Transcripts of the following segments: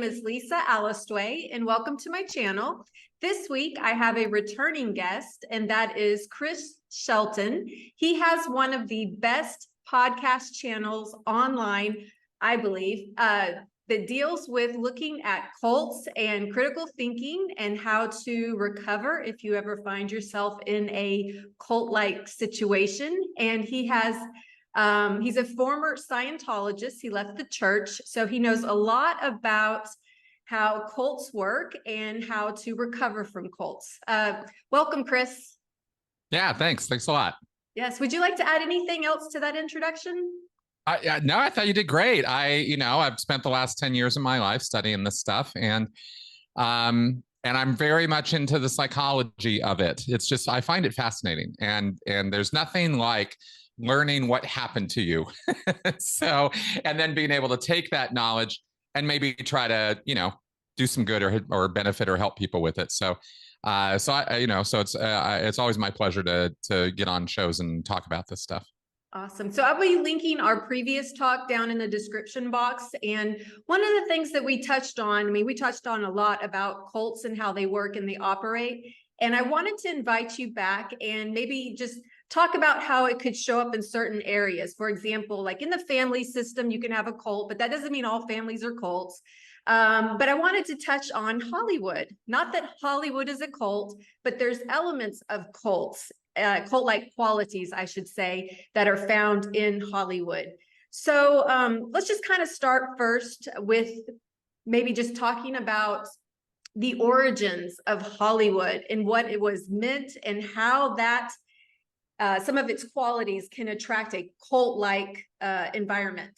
name is Lisa Alastuey, and welcome to my channel. This week, I have a returning guest, and that is Chris Shelton. He has one of the best podcast channels online, I believe, that deals with looking at cults and critical thinking and how to recover if you ever find yourself in a cult-like situation. And he has he's a former Scientologist. He left the church, so he knows a lot about how cults work and how to recover from cults. Welcome, Chris. Yeah, thanks. Thanks a lot. Yes. Would you like to add anything else to that introduction? No, I thought you did great. I've spent the last 10 years of my life studying this stuff, and I'm very much into the psychology of it. It's just, I find it fascinating, and there's nothing like learning what happened to you. So, and then being able to take that knowledge and maybe try to, do some good or benefit or help people with it. So it's always my pleasure to get on shows and talk about this stuff. Awesome. So I'll be linking our previous talk down in the description box. And one of the things that we touched on, we touched on a lot about cults and how they work and they operate. And I wanted to invite you back and maybe just talk about how it could show up in certain areas. For example, like in the family system, you can have a cult, but that doesn't mean all families are cults. But I wanted to touch on Hollywood. Not that Hollywood is a cult, but there's elements of cults, cult-like qualities, I should say, that are found in Hollywood. So let's just kind of start first with maybe just talking about the origins of Hollywood and what it was meant and how that some of its qualities can attract a cult-like environment.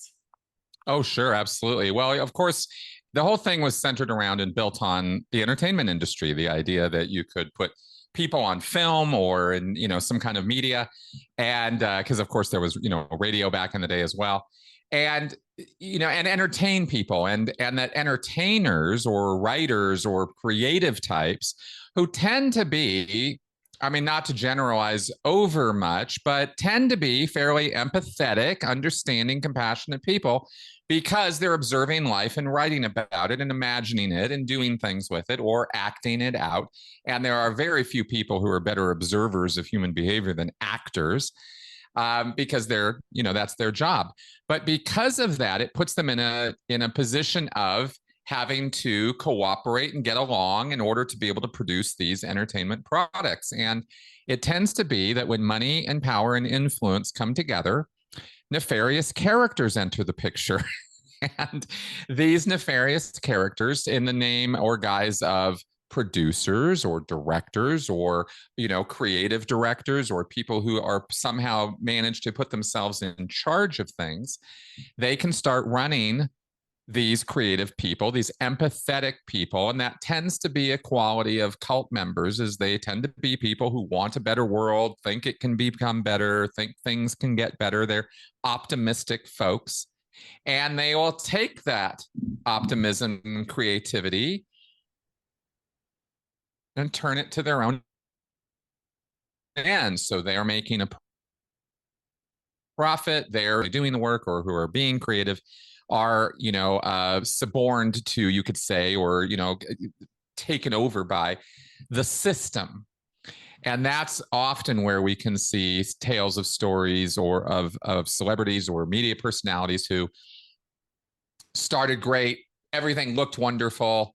Oh, sure. Absolutely. Well, of course, the whole thing was centered around and built on the entertainment industry, the idea that you could put people on film or in, some kind of media. And because, of course, there was, radio back in the day as well. And, and entertain people and that entertainers or writers or creative types who tend to be, not to generalize over much, but tend to be fairly empathetic, understanding, compassionate people because they're observing life and writing about it and imagining it and doing things with it or acting it out. And there are very few people who are better observers of human behavior than actors because they're, that's their job. But because of that, it puts them in a position of having to cooperate and get along in order to be able to produce these entertainment products. And it tends to be that when money and power and influence come together, nefarious characters enter the picture. And these nefarious characters, in the name or guise of producers or directors or, creative directors or people who are somehow managed to put themselves in charge of things, they can start running these creative people, these empathetic people. And that tends to be a quality of cult members, is they tend to be people who want a better world, think it can become better, think things can get better. They're optimistic folks. And they will take that optimism and creativity and turn it to their own end. So they are making a profit, they're doing the work, or who are being creative are, suborned to, you could say, or, taken over by the system. And that's often where we can see tales of stories or of celebrities or media personalities who started great. Everything looked wonderful.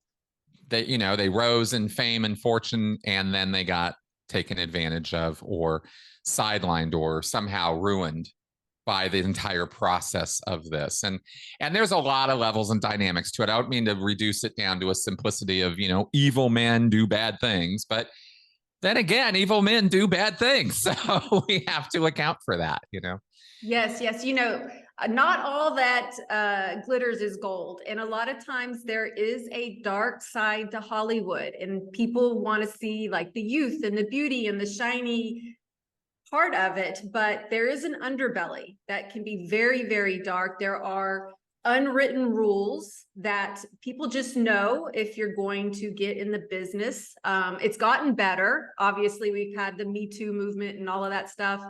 They rose in fame and fortune, and then they got taken advantage of or sidelined or somehow ruined by the entire process of this. And there's a lot of levels and dynamics to it. I don't mean to reduce it down to a simplicity of, evil men do bad things, but then again, evil men do bad things. So we have to account for that, Yes. Not all that glitters is gold. And a lot of times there is a dark side to Hollywood, and people want to see like the youth and the beauty and the shiny part of it, but there is an underbelly that can be very, very dark. There are unwritten rules that people just know if you're going to get in the business. It's gotten better. Obviously, we've had the Me Too movement and all of that stuff,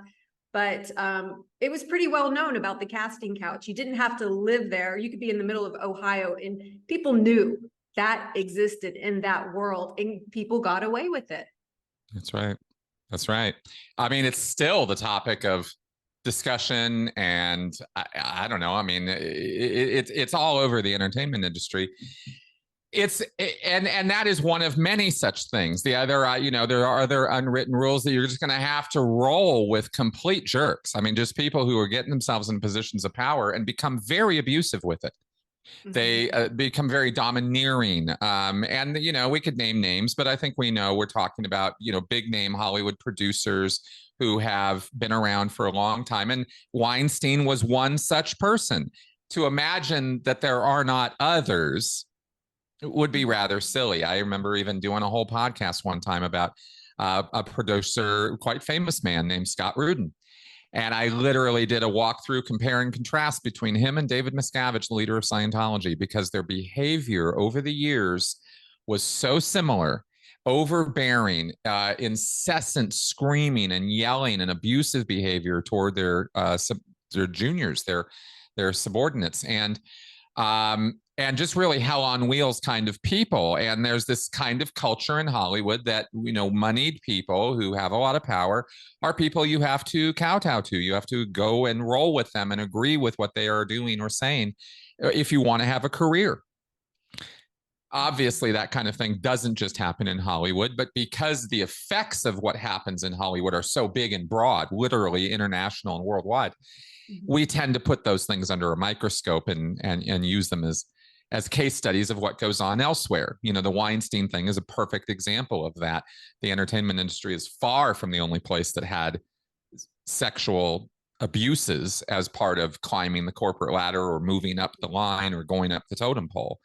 but it was pretty well known about the casting couch. You didn't have to live there. You could be in the middle of Ohio and people knew that existed in that world, and people got away with it. That's right. That's right. I mean, it's still the topic of discussion, and I don't know. I mean, it's all over the entertainment industry. And that is one of many such things. The other, there are other unwritten rules that you're just going to have to roll with complete jerks. I mean, just people who are getting themselves in positions of power and become very abusive with it. They become very domineering. And, we could name names, but I think we know we're talking about, big name Hollywood producers who have been around for a long time. And Weinstein was one such person. To imagine that there are not others would be rather silly. I remember even doing a whole podcast one time about a producer, quite famous man named Scott Rudin. And I literally did a walkthrough, compare and contrast between him and David Miscavige, the leader of Scientology, because their behavior over the years was so similar, overbearing, incessant screaming and yelling and abusive behavior toward their juniors, their subordinates. And just really hell on wheels kind of people. And there's this kind of culture in Hollywood that, moneyed people who have a lot of power are people you have to kowtow to. You have to go and roll with them and agree with what they are doing or saying if you want to have a career. Obviously, that kind of thing doesn't just happen in Hollywood, but because the effects of what happens in Hollywood are so big and broad, literally international and worldwide, we tend to put those things under a microscope and use them as case studies of what goes on elsewhere. The Weinstein thing is a perfect example of that. The entertainment industry is far from the only place that had sexual abuses as part of climbing the corporate ladder or moving up the line or going up the totem pole.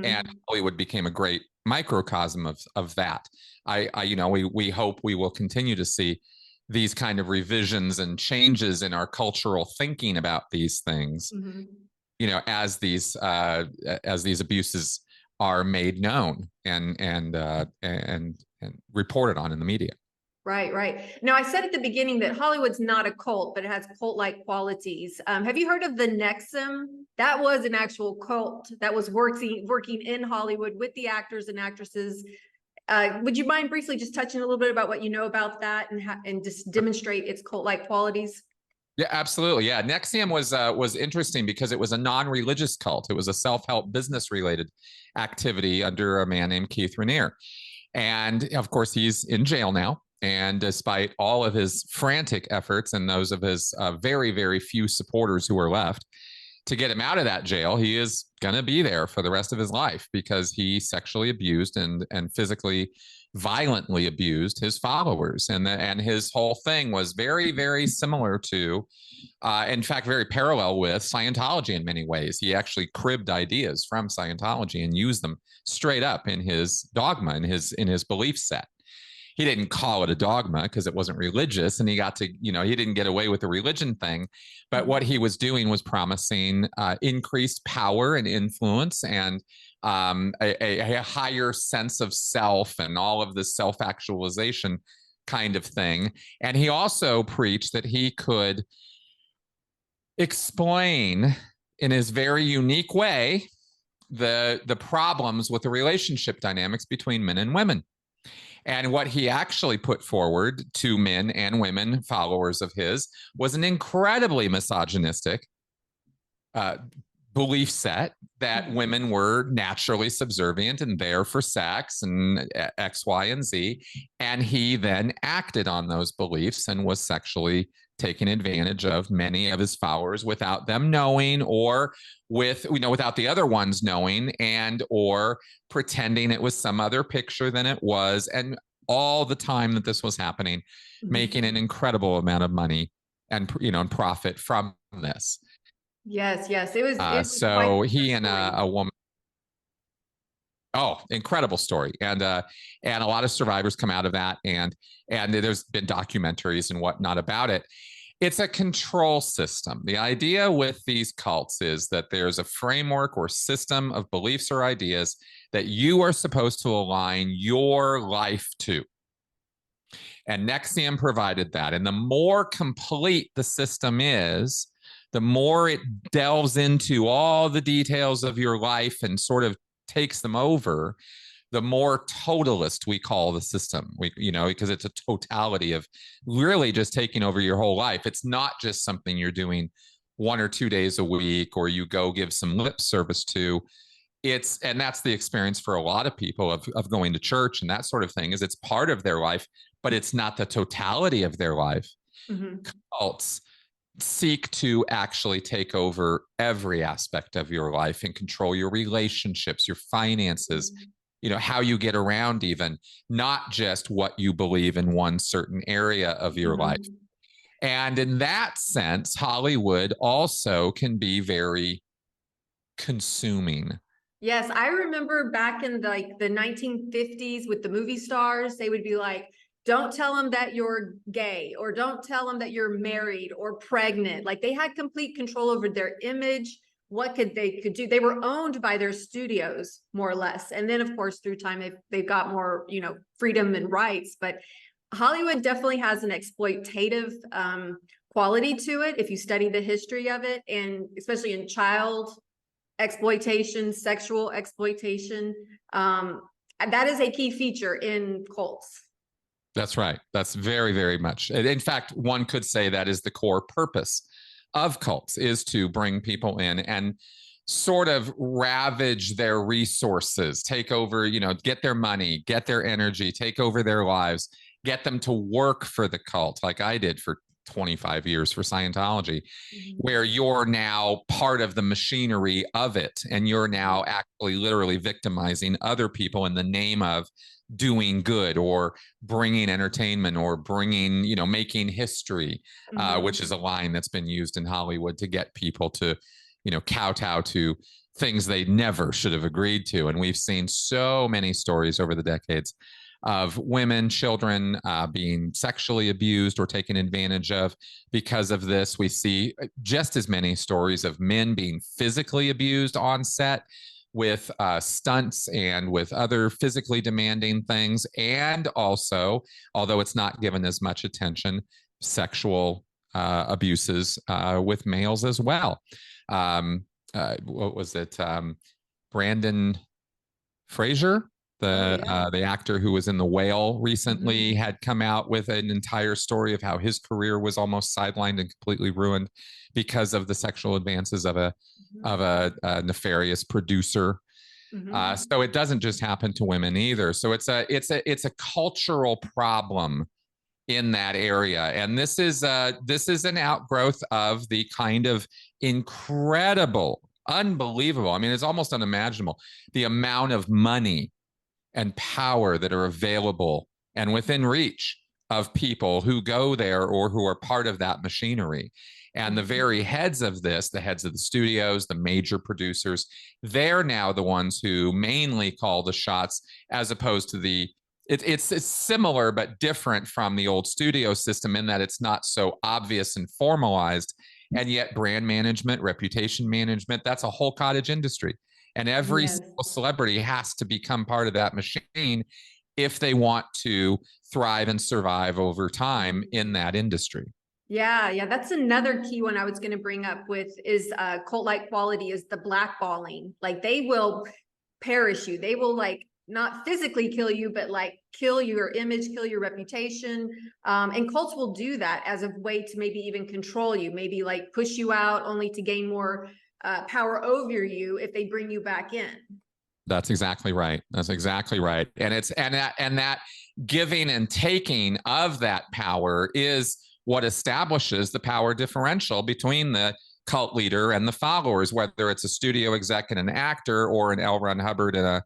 And Hollywood became a great microcosm of that. We hope we will continue to see these kind of revisions and changes in our cultural thinking about these things. As these abuses are made known and reported on in the media. Right. Now, I said at the beginning that Hollywood's not a cult, but it has cult-like qualities. Have you heard of the Nexum? That was an actual cult that was working in Hollywood with the actors and actresses. Would you mind briefly just touching a little bit about what you know about that and just demonstrate its cult-like qualities? Yeah, absolutely. Yeah. NXIVM was interesting because it was a non-religious cult. It was a self-help business related activity under a man named Keith Raniere. And of course, he's in jail now. And despite all of his frantic efforts and those of his very, very few supporters who are left to get him out of that jail, he is going to be there for the rest of his life because he sexually abused and physically violently abused his followers. And his whole thing was very, very similar to, in fact, very parallel with Scientology in many ways. He actually cribbed ideas from Scientology and used them straight up in his dogma, in his belief set. He didn't call it a dogma because it wasn't religious, and he got to, he didn't get away with the religion thing. But what he was doing was promising increased power and influence and a higher sense of self and all of this self-actualization kind of thing. And he also preached that he could explain in his very unique way the problems with the relationship dynamics between men and women. And what he actually put forward to men and women followers of his was an incredibly misogynistic belief set that women were naturally subservient and there for sex and X, Y, and Z. And he then acted on those beliefs and was sexually taking advantage of many of his followers without them knowing, or without the other ones knowing, and or pretending it was some other picture than it was. And all the time that this was happening, making an incredible amount of money and profit from this. Yes. It was so he and a woman. Oh, incredible story. And a lot of survivors come out of that. And there's been documentaries and whatnot about it. It's a control system. The idea with these cults is that there's a framework or system of beliefs or ideas that you are supposed to align your life to. And NXIVM provided that. And the more complete the system is, the more it delves into all the details of your life and sort of takes them over, the more totalist we call the system. Because it's a totality of really just taking over your whole life. It's not just something you're doing 1 or 2 days a week, or you go give some lip service to. And that's the experience for a lot of people of going to church and that sort of thing, is it's part of their life, but it's not the totality of their life. Mm-hmm. Cults seek to actually take over every aspect of your life and control your relationships, your finances, mm-hmm. How you get around, even not just what you believe in one certain area of your mm-hmm. life. And in that sense, Hollywood also can be very consuming. Yes, I remember back in the 1950s with the movie stars, they would be like, don't tell them that you're gay, or don't tell them that you're married or pregnant. Like, they had complete control over their image, what they could do. They were owned by their studios, more or less. And then, of course, through time, they've got more, freedom and rights. But Hollywood definitely has an exploitative quality to it, if you study the history of it, and especially in child exploitation, sexual exploitation. That is a key feature in cults. That's right. That's very, very much. In fact, one could say that is the core purpose of cults, is to bring people in and sort of ravage their resources, take over, get their money, get their energy, take over their lives, get them to work for the cult, like I did for 25 years for Scientology, mm-hmm. where you're now part of the machinery of it. And you're now actually literally victimizing other people in the name of doing good, or bringing entertainment, or bringing, making history, mm-hmm. Which is a line that's been used in Hollywood to get people to, kowtow to things they never should have agreed to. And we've seen so many stories over the decades of women, children being sexually abused or taken advantage of because of this. We see just as many stories of men being physically abused on set with stunts and with other physically demanding things. And also, although it's not given as much attention, sexual abuses with males as well. What was it? Brandon Fraser? The actor who was in The Whale recently mm-hmm. had come out with an entire story of how his career was almost sidelined and completely ruined because of the sexual advances of a nefarious producer. Mm-hmm. So it doesn't just happen to women either. So it's a cultural problem in that area, and this is an outgrowth of the kind of incredible, unbelievable. I mean, it's almost unimaginable the amount of money and power that are available and within reach of people who go there or who are part of that machinery. And the very heads of this, the heads of the studios, the major producers, they're now the ones who mainly call the shots, as opposed to it's similar but different from the old studio system in that it's not so obvious and formalized. And yet brand management, reputation management, that's a whole cottage industry. And every single celebrity has to become part of that machine if they want to thrive and survive over time in that industry. Yeah, that's another key one I was going to bring up with is cult-like quality is the blackballing. Like, they will perish you. They will not physically kill you, but kill your image, kill your reputation. And cults will do that as a way to maybe even control you, maybe push you out only to gain more power over you if they bring you back in. That's exactly right. That's exactly right. And that giving and taking of that power is what establishes the power differential between the cult leader and the followers, whether it's a studio exec and an actor, or an L. Ron Hubbard and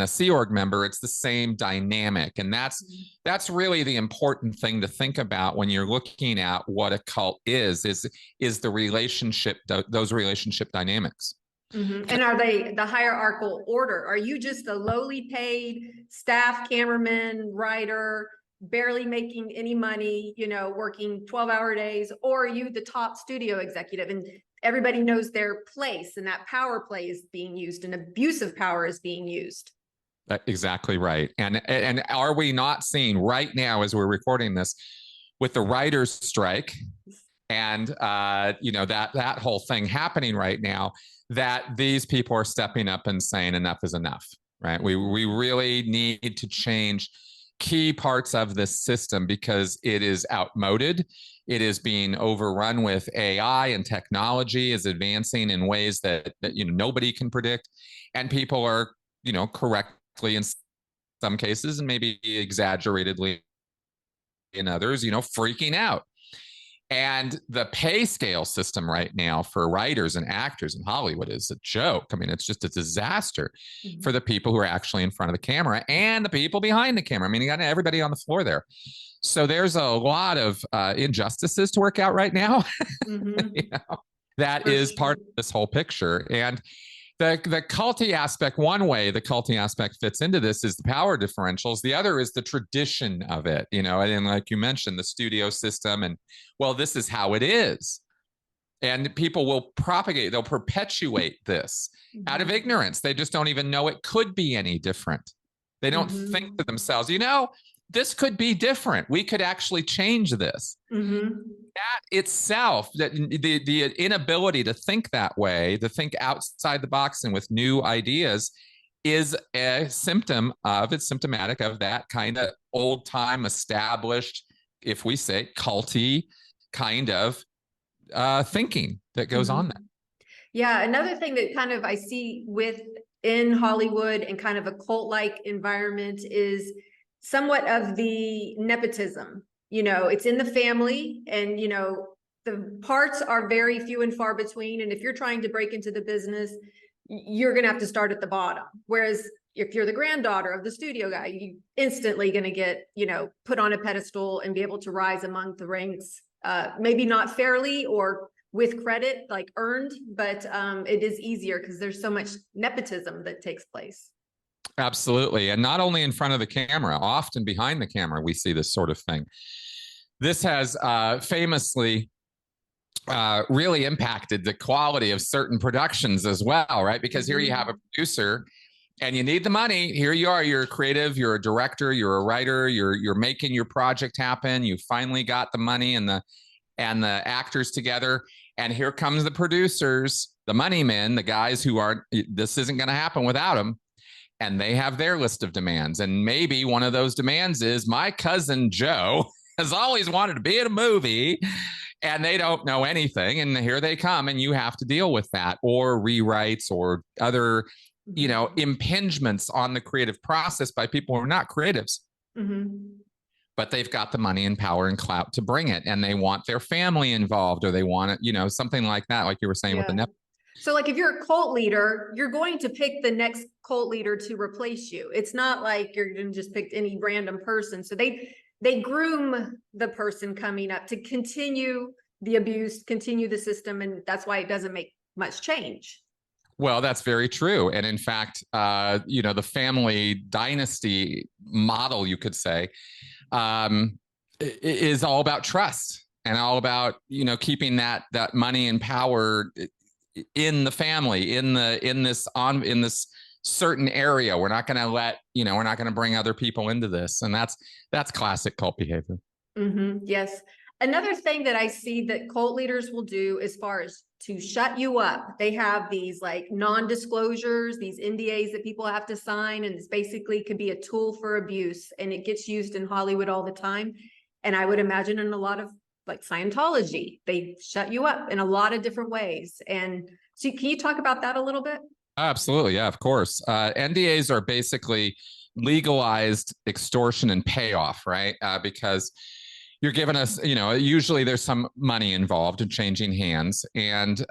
a Sea Org member. It's the same dynamic. And that's really the important thing to think about when you're looking at what a cult is the relationship, those relationship dynamics. Mm-hmm. And are they the hierarchical order? Are you just a lowly paid staff, cameraman, writer, barely making any money, working 12-hour days, or are you the top studio executive and everybody knows their place, and that power play is being used and abusive power is being used? Exactly right. And are we not seeing right now, as we're recording this, with the writers' strike and that whole thing happening right now, that these people are stepping up and saying enough is enough, right? We really need to change key parts of this system because it is outmoded. It is being overrun with AI, and technology is advancing in ways that nobody can predict, and people are correctly in some cases and maybe exaggeratedly in others freaking out. And the pay scale system right now for writers and actors in Hollywood is a joke. I mean, it's just a disaster for the people who are actually in front of the camera and the people behind the camera. I mean, you got everybody on the floor there. So there's a lot of injustices to work out right now. That is part of this whole picture. And the culty aspect, one way the culty aspect fits into this is the power differentials. The other is the tradition of it, and like you mentioned, the studio system, and well, this is how it is. And people will propagate, they'll perpetuate this out of ignorance. They just don't even know it could be any different. They don't think to themselves, this could be different. We could actually change this. That itself, that the inability to think that way, to think outside the box and with new ideas, is symptomatic of that kind of old time established, if we say culty kind of thinking that goes on there. Yeah, another thing that kind of I see within Hollywood and kind of a cult-like environment is somewhat of the nepotism. It's in the family, and the parts are very few and far between, and if you're trying to break into the business, you're gonna have to start at the bottom. Whereas if you're the granddaughter of the studio guy, you instantly gonna get put on a pedestal and be able to rise among the ranks, maybe not fairly or with credit, like earned, but it is easier because there's so much nepotism that takes place. Absolutely. And not only in front of the camera, often behind the camera, we see this sort of thing. This has famously really impacted the quality of certain productions as well, right? Because here you have a producer and you need the money. Here you are, you're a creative, you're a director, you're a writer, you're making your project happen. You finally got the money and the actors together. And here comes the producers, the money men, the guys who this isn't going to happen without them. And they have their list of demands. And maybe one of those demands is, my cousin Joe has always wanted to be in a movie, and they don't know anything. And here they come, and you have to deal with that, or rewrites, or other, impingements on the creative process by people who are not creatives. But they've got the money and power and clout to bring it, and they want their family involved, or they want it, something like that, like you were saying with the So like if you're a cult leader, you're going to pick the next cult leader to replace you. It's not like you're going to just pick any random person. So they groom the person coming up to continue the abuse, continue the system. And that's why it doesn't make much change. Well, that's very true. And in fact, the family dynasty model, you could say, is all about trust and all about, keeping that money and power in the family, in this certain area. We're not going to we're not going to bring other people into this. And that's classic cult behavior. Yes. Another thing that I see that cult leaders will do as far as to shut you up, they have these like non-disclosures, these NDAs that people have to sign. And this basically could be a tool for abuse. And it gets used in Hollywood all the time. And I would imagine in a lot of like Scientology, they shut you up in a lot of different ways. And so can you talk about that a little bit? Absolutely. Yeah, of course. NDAs are basically legalized extortion and payoff, right? Because you're giving us, usually there's some money involved in changing hands, and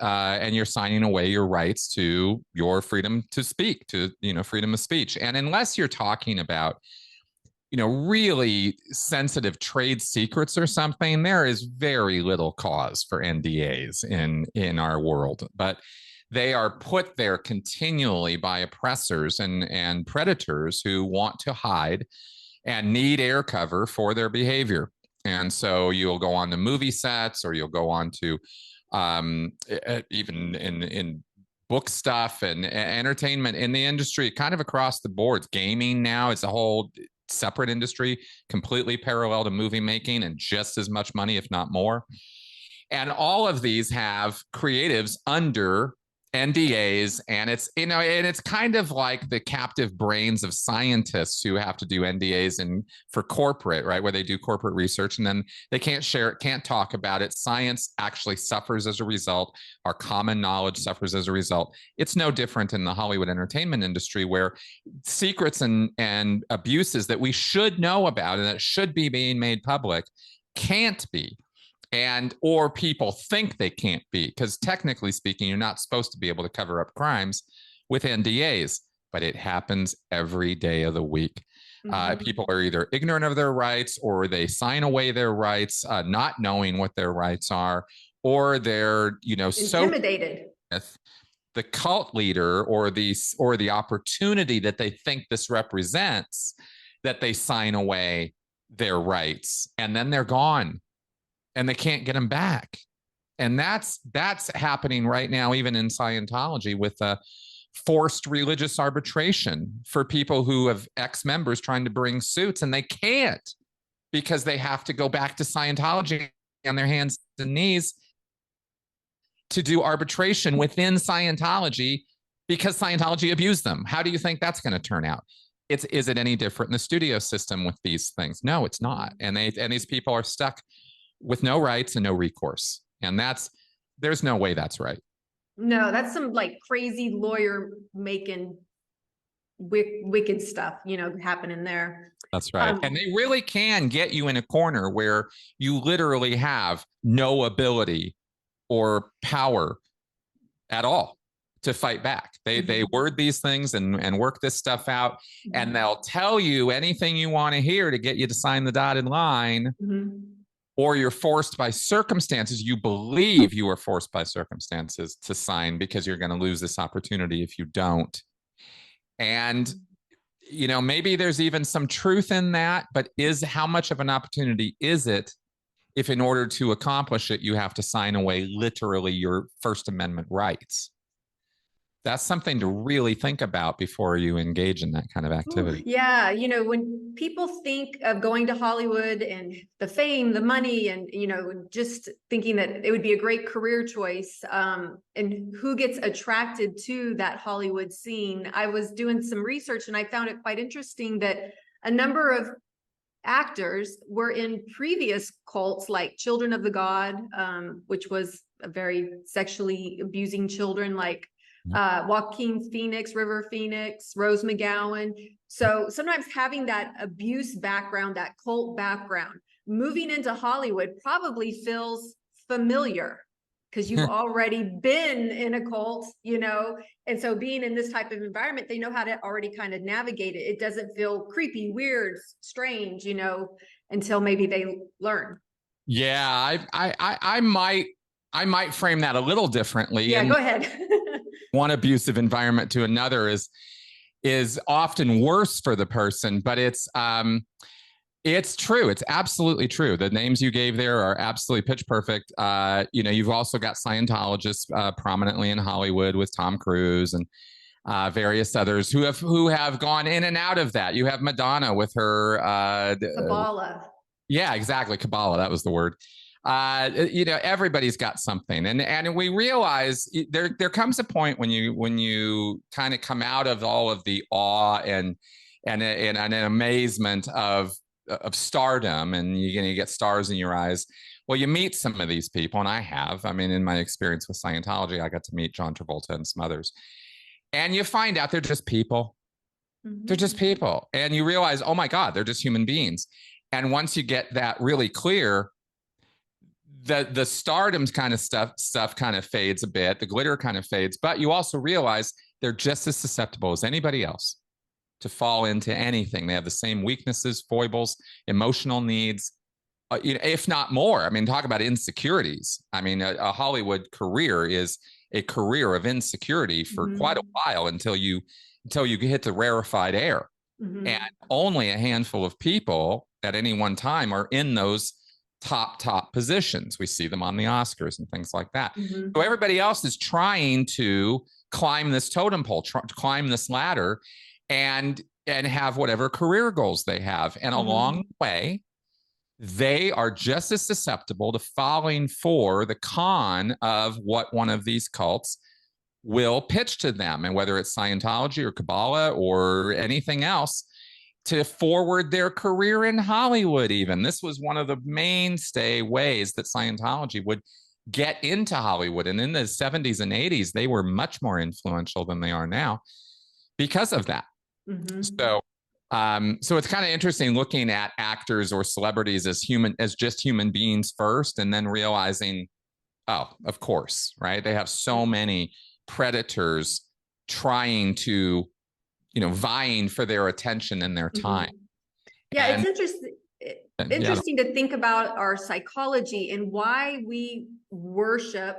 you're signing away your rights to your freedom to speak, to, freedom of speech. And unless you're talking about, really sensitive trade secrets or something, there is very little cause for NDAs in our world. But they are put there continually by oppressors and predators who want to hide and need air cover for their behavior. And so you'll go on to movie sets, or you'll go on to even in book stuff and entertainment in the industry, kind of across the board. Gaming now is a whole separate industry, completely parallel to movie making, and just as much money, if not more. And all of these have creatives under NDAs, and it's, you know, and it's kind of like the captive brains of scientists who have to do NDAs and for corporate, right, where they do corporate research and then they can't share it, can't talk about it. Science actually suffers as a result. Our common knowledge suffers as a result. It's no different in the Hollywood entertainment industry, where secrets and abuses that we should know about and that should be being made public can't be. And or people think they can't be, because technically speaking, you're not supposed to be able to cover up crimes with NDAs, but it happens every day of the week. People are either ignorant of their rights, or they sign away their rights, not knowing what their rights are, or they're, you know, intimidated. So the cult leader or the opportunity that they think this represents, that they sign away their rights, and then they're gone. And they can't get them back. And that's happening right now, even in Scientology, with forced religious arbitration for people who have ex-members trying to bring suits, and they can't, because they have to go back to Scientology on their hands and knees to do arbitration within Scientology, because Scientology abused them. How do you think that's going to turn out? Is it any different in the studio system with these things? No, it's not. And these people are stuck with no rights and no recourse. And there's no way that's right. No, that's some like crazy lawyer making wicked stuff, you know, happening there. That's right. And they really can get you in a corner where you literally have no ability or power at all to fight back. They word these things and work this stuff out, and they'll tell you anything you want to hear to get you to sign the dotted line. Or you're forced by circumstances. You believe you are forced by circumstances to sign, because you're going to lose this opportunity if you don't. And, you know, maybe there's even some truth in that, but how much of an opportunity is it if in order to accomplish it, you have to sign away literally your First Amendment rights? That's something to really think about before you engage in that kind of activity. Yeah. You know, when people think of going to Hollywood and the fame, the money, and, you know, just thinking that it would be a great career choice, and who gets attracted to that Hollywood scene, I was doing some research and I found it quite interesting that a number of actors were in previous cults like Children of the God, which was a very sexually abusing children, like Joaquin Phoenix, River Phoenix, Rose McGowan. So sometimes having that abuse background, that cult background, moving into Hollywood probably feels familiar because you've already been in a cult, you know, and so being in this type of environment, they know how to already kind of navigate it. It doesn't feel creepy, weird, strange, you know, until maybe they learn. Yeah, I might frame that a little differently. Yeah, go ahead. One abusive environment to another is often worse for the person, but it's true. It's absolutely true. The names you gave there are absolutely pitch perfect. You know, you've also got Scientologists prominently in Hollywood with Tom Cruise and various others who have gone in and out of that. You have Madonna with her Kabbalah. Yeah, exactly. Kabbalah. That was the word. You know, everybody's got something, and we realize there comes a point when you kind of come out of all of the awe and an amazement of stardom, and you're going to get stars in your eyes. Well, you meet some of these people, and I have. I mean, in my experience with Scientology, I got to meet John Travolta and some others, and you find out they're just people. They're just people, and you realize, oh my God, they're just human beings. And once you get that really clear, the stardom kind of stuff kind of fades a bit, the glitter kind of fades, but you also realize they're just as susceptible as anybody else to fall into anything. They have the same weaknesses, foibles, emotional needs, you know, if not more. I mean, talk about insecurities. I mean, a Hollywood career is a career of insecurity for quite a while until you hit the rarefied air. And only a handful of people at any one time are in those top positions. We see them on the Oscars and things like that. So everybody else is trying to climb this totem pole, climb this ladder, and have whatever career goals they have. And along the way, they are just as susceptible to falling for the con of what one of these cults will pitch to them, and whether it's Scientology or Kabbalah or anything else, to forward their career in Hollywood. Even this was one of the mainstay ways that Scientology would get into Hollywood. And in the 70s and 80s, they were much more influential than they are now because of that. Mm-hmm. So it's kind of interesting looking at actors or celebrities as just human beings first, and then realizing, oh, of course, right? They have so many predators trying to, vying for their attention and their time. Yeah, and, it's interesting to think about our psychology and why we worship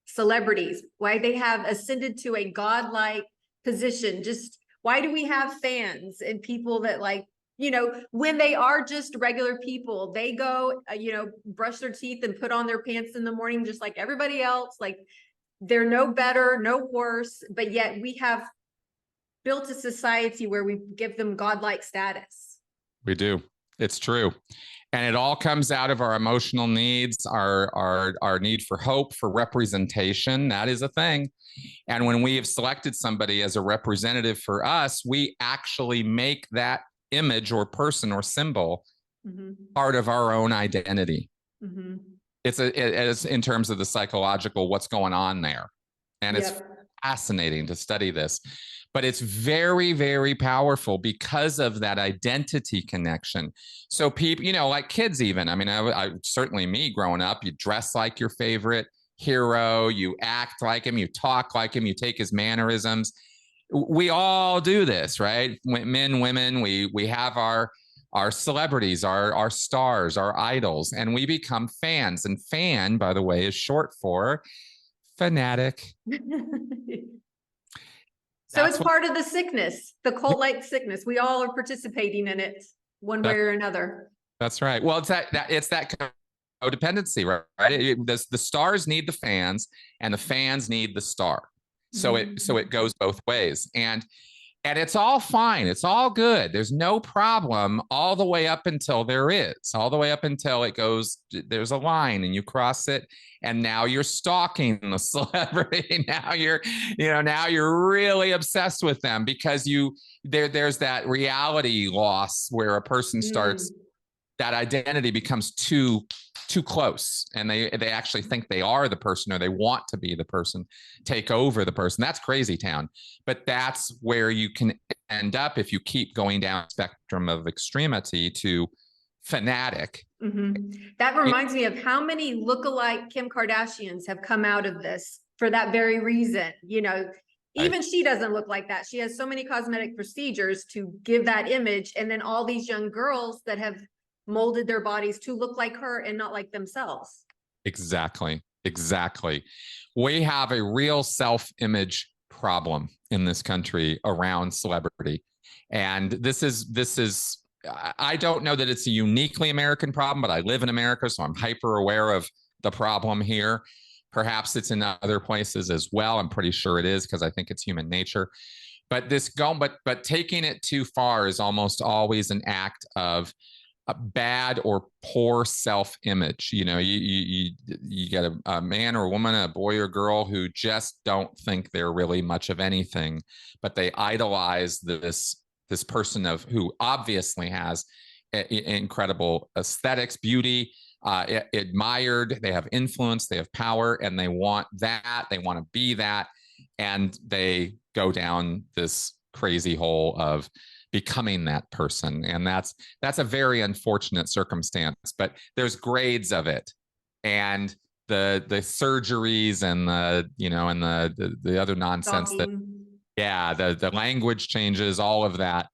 celebrities, why they have ascended to a godlike position. Just why do we have fans and people that, like, when they are just regular people, they go, brush their teeth and put on their pants in the morning, just like everybody else. Like, they're no better, no worse, but yet we have built a society where we give them godlike status. We do. It's true. And it all comes out of our emotional needs, our need for hope, for representation. That is a thing. And when we have selected somebody as a representative for us, we actually make that image or person or symbol part of our own identity. It's in terms of the psychological, what's going on there. And it's fascinating to study this. But it's very, very powerful because of that identity connection. So people, like kids even, I mean, I certainly me growing up, you dress like your favorite hero, you act like him, you talk like him, you take his mannerisms. We all do this, right? Men, women, we have our celebrities, our stars, our idols, and we become fans. And fan, by the way, is short for fanatic. So it's part of the sickness, the cult-like sickness. We all are participating in it one way or another. That's right. Well, it's that codependency, right? The stars need the fans, and the fans need the star. So it goes both ways, and it's all fine. It's all good. There's no problem all the way up until all the way up until it goes. There's a line, and you cross it, and now you're stalking the celebrity. Now you're really obsessed with them because there's that reality loss where a person starts, that identity becomes too close, and they actually think they are the person, or they want to be the person, take over the person. That's crazy town. But that's where you can end up if you keep going down the spectrum of extremity to fanatic. That reminds me of how many lookalike Kim Kardashians have come out of this for that very reason. Even she doesn't look like that. She has so many cosmetic procedures to give that image, and then all these young girls that have molded their bodies to look like her and not like themselves. Exactly. We have a real self-image problem in this country around celebrity. And this is I don't know that it's a uniquely American problem, but I live in America, so I'm hyper aware of the problem here. Perhaps it's in other places as well. I'm pretty sure it is, because I think it's human nature. But but taking it too far is almost always an act of a bad or poor self-image. You get a man or a woman, a boy or girl who just don't think they're really much of anything, but they idolize this person who obviously has incredible aesthetics, beauty, admired, they have influence, they have power, and they want that, they want to be that, and they go down this crazy hole of becoming that person. And that's a very unfortunate circumstance, but there's grades of it. And the surgeries and the other nonsense the language changes, all of that.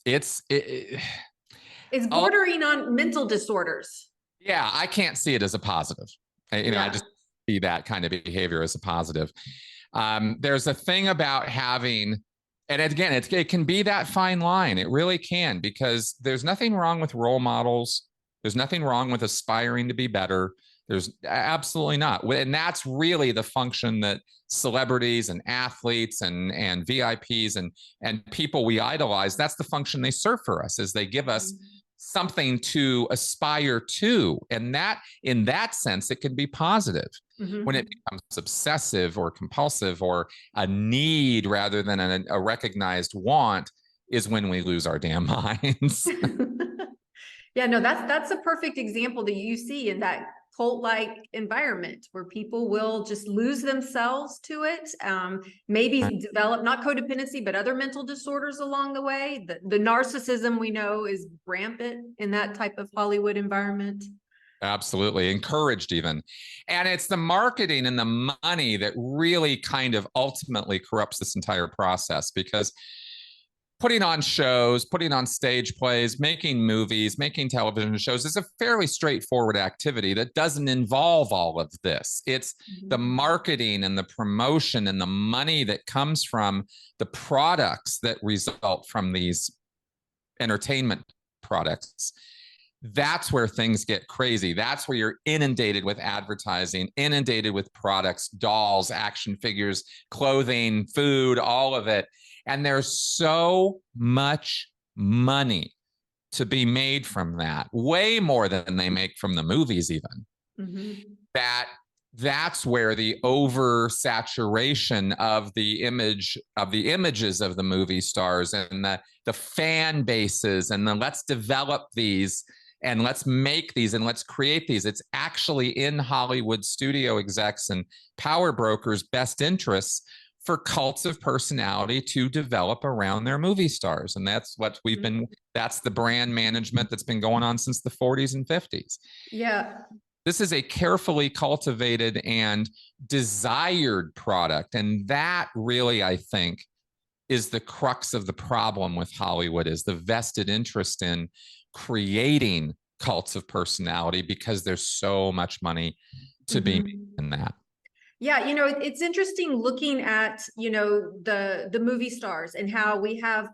It's bordering on mental disorders. Yeah, I can't see it as a positive. I just see that kind of behavior as a positive. There's a thing about having, and again, it can be that fine line. It really can, because there's nothing wrong with role models. There's nothing wrong with aspiring to be better. There's absolutely not. And that's really the function that celebrities and athletes and VIPs and people we idolize, that's the function they serve for us, is they give us something to aspire to. And that, in that sense, it can be positive. When it becomes obsessive or compulsive or a need rather than a recognized want is when we lose our damn minds. Yeah, no, that's a perfect example that you see in that cult-like environment where people will just lose themselves to it. Maybe develop not codependency, but other mental disorders along the way. The narcissism we know is rampant in that type of Hollywood environment. Absolutely. Encouraged even. And it's the marketing and the money that really kind of ultimately corrupts this entire process, because putting on shows, putting on stage plays, making movies, making television shows is a fairly straightforward activity that doesn't involve all of this. It's the marketing and the promotion and the money that comes from the products that result from these entertainment products. That's where things get crazy. That's where you're inundated with advertising, inundated with products, dolls, action figures, clothing, food, all of it. And there's so much money to be made from that, way more than they make from the movies even. That's where the oversaturation of the images of the movie stars and the fan bases and the let's develop these and let's make these and let's create these. It's actually in Hollywood studio execs and power brokers' best interests for cults of personality to develop around their movie stars. And that's what that's the brand management that's been going on since the 40s and 50s. Yeah. This is a carefully cultivated and desired product. And that really, I think, is the crux of the problem with Hollywood, is the vested interest in creating cults of personality because there's so much money to be made in that. Yeah, it's interesting looking at, the movie stars and how we have,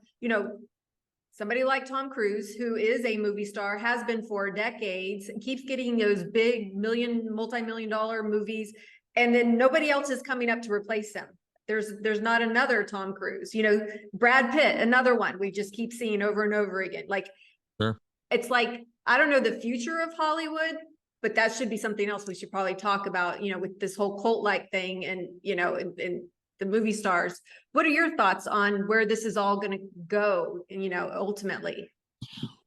somebody like Tom Cruise, who is a movie star, has been for decades, keeps getting those big multi-million dollar movies, and then nobody else is coming up to replace him. There's not another Tom Cruise. Brad Pitt, another one we just keep seeing over and over again. Like, sure. It's like, I don't know the future of Hollywood, but that should be something else we should probably talk about, with this whole cult-like thing and, and the movie stars. What are your thoughts on where this is all going to go, ultimately?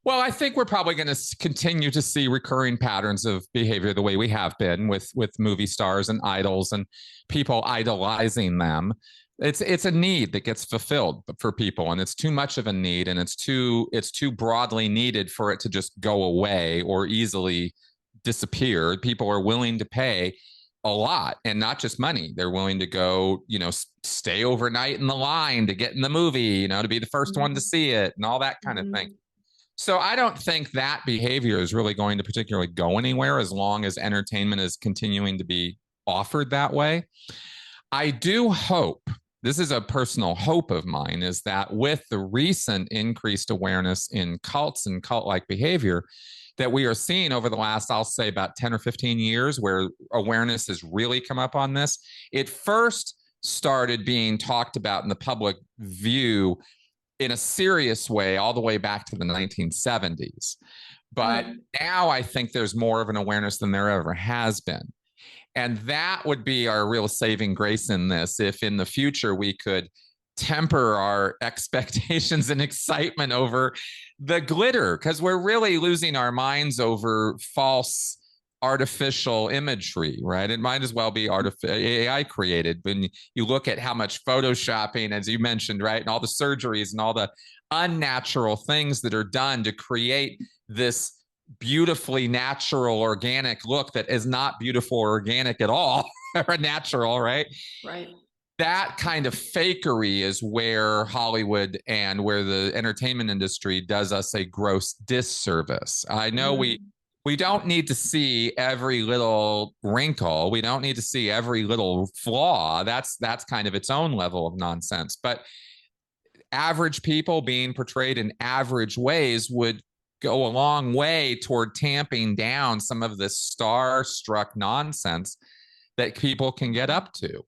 Well, I think we're probably going to continue to see recurring patterns of behavior the way we have been with movie stars and idols and people idolizing them. It's a need that gets fulfilled for people, and it's too much of a need, and it's too broadly needed for it to just go away or easily disappear. People are willing to pay a lot, and not just money. They're willing to go, stay overnight in the line to get in the movie, to be the first one to see it and all that kind of thing. So I don't think that behavior is really going to particularly go anywhere as long as entertainment is continuing to be offered that way. I do hope, this is a personal hope of mine, is that with the recent increased awareness in cults and cult-like behavior that we are seeing over the last, I'll say about 10 or 15 years, where awareness has really come up on this. It first started being talked about in the public view in a serious way all the way back to the 1970s. But now I think there's more of an awareness than there ever has been. And that would be our real saving grace in this, if in the future we could temper our expectations and excitement over the glitter, because we're really losing our minds over false artificial imagery, right? It might as well be AI created. When you look at how much photoshopping, as you mentioned, right, and all the surgeries and all the unnatural things that are done to create this beautifully natural organic look that is not beautiful or organic at all or natural, right? Right. That kind of fakery is where Hollywood and where the entertainment industry does us a gross disservice. I know we don't need to see every little wrinkle. We don't need to see every little flaw. That's kind of its own level of nonsense. But average people being portrayed in average ways would go a long way toward tamping down some of this star-struck nonsense that people can get up to.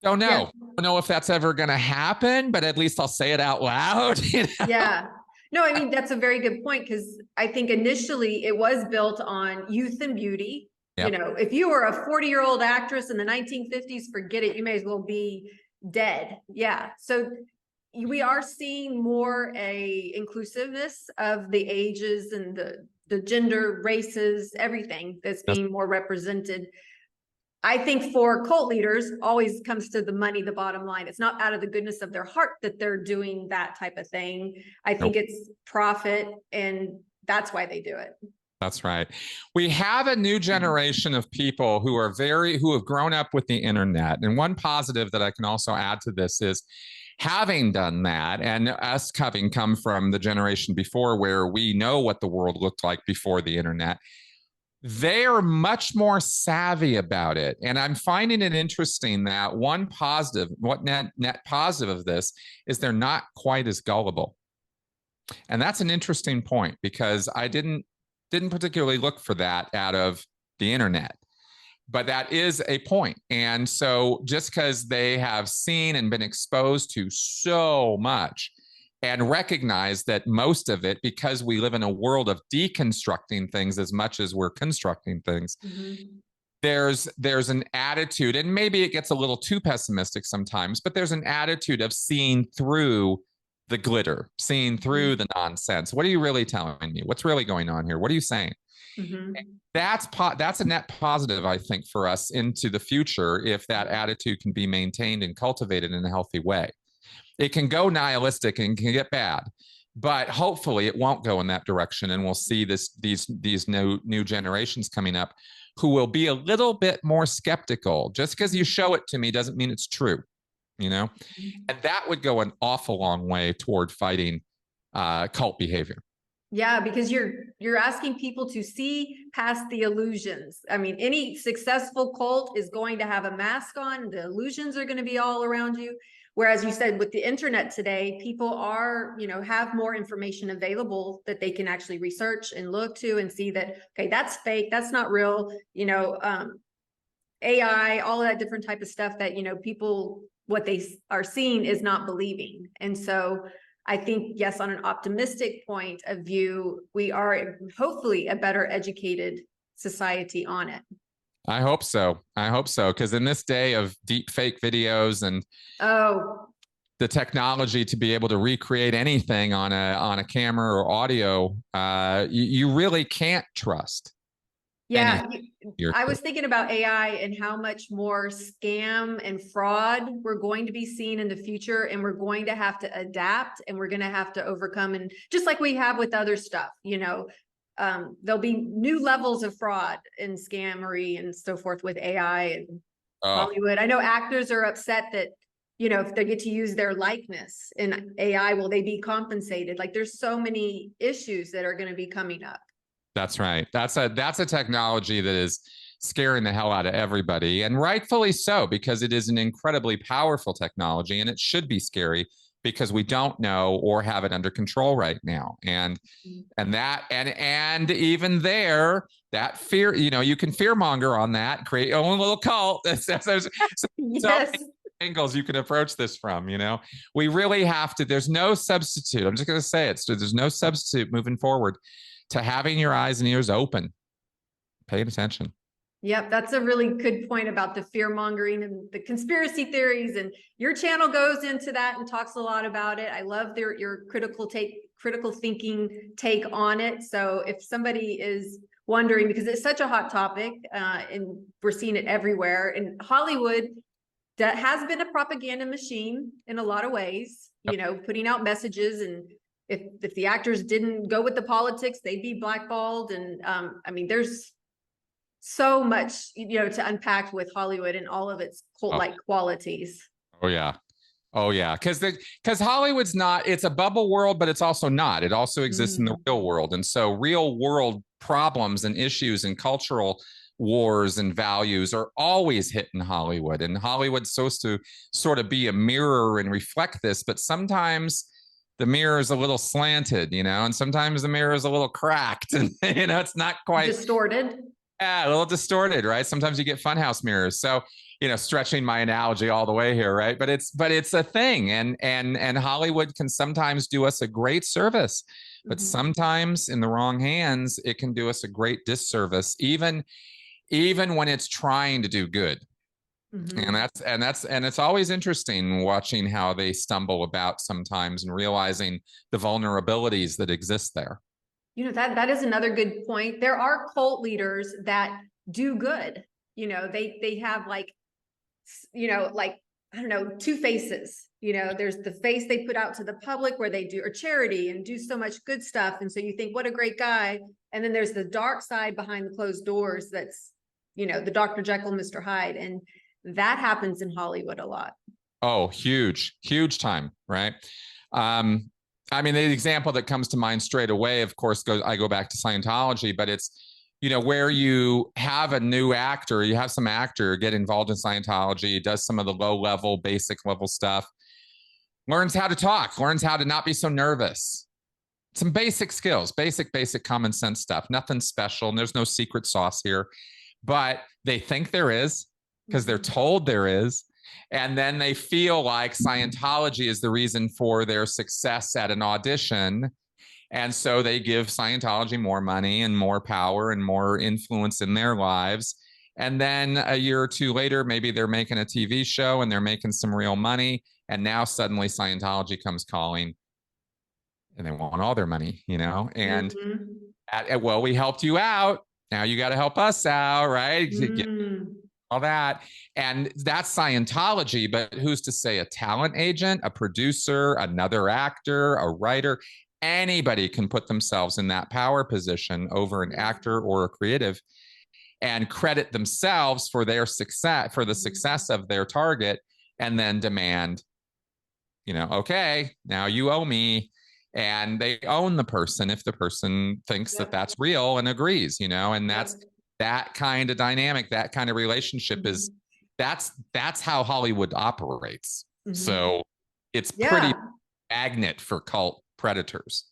Don't know. Don't know if that's ever going to happen, but at least I'll say it out loud. Yeah. No, I mean, that's a very good point, because I think initially it was built on youth and beauty. Yep. You know, if you were a 40-year-old actress in the 1950s, forget it. You may as well be dead. Yeah. So we are seeing more a inclusiveness of the ages and the gender, races, everything that's being more represented. I think for cult leaders, always comes to the money, the bottom line. It's not out of the goodness of their heart that they're doing that type of thing. I think it's profit, and that's why they do it. That's right. We have a new generation of people who have grown up with the internet. And one positive that I can also add to this is, having done that, and us having come from the generation before where we know what the world looked like before the internet, they are much more savvy about it. And I'm finding it interesting that one positive, what net positive of this is, they're not quite as gullible. And that's an interesting point, because I didn't particularly look for that out of the internet. But that is a point. And so just because they have seen and been exposed to so much, and recognize that most of it, because we live in a world of deconstructing things as much as we're constructing things, there's an attitude, and maybe it gets a little too pessimistic sometimes, but there's an attitude of seeing through the glitter, seeing through the nonsense. What are you really telling me? What's really going on here? What are you saying? That's a net positive, I think, for us into the future, if that attitude can be maintained and cultivated in a healthy way. It can go nihilistic and can get bad, but hopefully it won't go in that direction, and we'll see these new generations coming up who will be a little bit more skeptical. Just because you show it to me doesn't mean it's true, you know? And that would go an awful long way toward fighting cult behavior. Yeah, because you're asking people to see past the illusions. I mean, any successful cult is going to have a mask on. The illusions are going to be all around you. Whereas you said with the internet today, people are, have more information available that they can actually research and look to and see that, okay, that's fake, that's not real, AI, all of that different type of stuff that, people, what they are seeing is not believing. And so I think, yes, on an optimistic point of view, we are hopefully a better educated society on it. I hope so. Because in this day of deep fake videos and the technology to be able to recreate anything on a camera or audio, you really can't trust. Yeah, I was thinking about AI and how much more scam and fraud we're going to be seeing in the future, and we're going to have to adapt, and we're going to have to overcome, and just like we have with other stuff, there'll be new levels of fraud and scammery and so forth with AI and Hollywood. I know actors are upset that, if they get to use their likeness in AI, will they be compensated? Like, there's so many issues that are going to be coming up. That's right. That's a technology that is scaring the hell out of everybody, and rightfully so, because it is an incredibly powerful technology, and it should be scary because we don't know or have it under control right now. And even there, that fear, you can fearmonger on that, create your own little cult. There's yes. So many angles you can approach this from. We really have to. There's no substitute. I'm just going to say it. So there's no substitute moving forward to having your eyes and ears open, paying attention. Yep, that's a really good point about the fear mongering and the conspiracy theories. And your channel goes into that and talks a lot about it. I love your critical thinking take on it. So if somebody is wondering, because it's such a hot topic, and we're seeing it everywhere, and Hollywood that has been a propaganda machine in a lot of ways, putting out messages, and if the actors didn't go with the politics, they'd be blackballed. And there's so much, to unpack with Hollywood and all of its cult-like qualities. Oh yeah. Because Hollywood's it's a bubble world, but it's also not. It also exists in the real world. And so real world problems and issues and cultural wars and values are always hit in Hollywood. And Hollywood's supposed to sort of be a mirror and reflect this, but sometimes the mirror is a little slanted, and sometimes the mirror is a little cracked, and it's not quite distorted. Yeah, a little distorted, right? Sometimes you get funhouse mirrors. So, stretching my analogy all the way here, right? But it's a thing, and Hollywood can sometimes do us a great service, but sometimes in the wrong hands, it can do us a great disservice, even when it's trying to do good. And it's always interesting watching how they stumble about sometimes and realizing the vulnerabilities that exist there. That is another good point. There are cult leaders that do good. They have like I don't know, two faces. There's the face they put out to the public where they do or charity and do so much good stuff. And so you think, what a great guy. And then there's the dark side behind the closed doors. That's, the Dr. Jekyll, Mr. Hyde. And that happens in Hollywood a lot. Oh, huge time, right? The example that comes to mind straight away, of course, I go back to Scientology, but it's, where you have a new actor, you have some actor get involved in Scientology, does some of the low-level, basic level stuff, learns how to talk, learns how to not be so nervous. Some basic skills, basic common sense stuff, nothing special, and there's no secret sauce here. But they think there is, because they're told there is. And then they feel like Scientology is the reason for their success at an audition. And so they give Scientology more money and more power and more influence in their lives. And then a year or two later, maybe they're making a TV show and they're making some real money. And now suddenly Scientology comes calling and they want all their money, and well, we helped you out. Now you got to help us out, right? All that. And that's Scientology, but who's to say a talent agent, a producer, another actor, a writer, anybody can put themselves in that power position over an actor or a creative and credit themselves for their success, for the success of their target, and then demand, okay, now you owe me. And they own the person if the person thinks that that's real and agrees, and that's that kind of dynamic, that kind of relationship is that's how Hollywood operates. So it's pretty magnet for cult predators.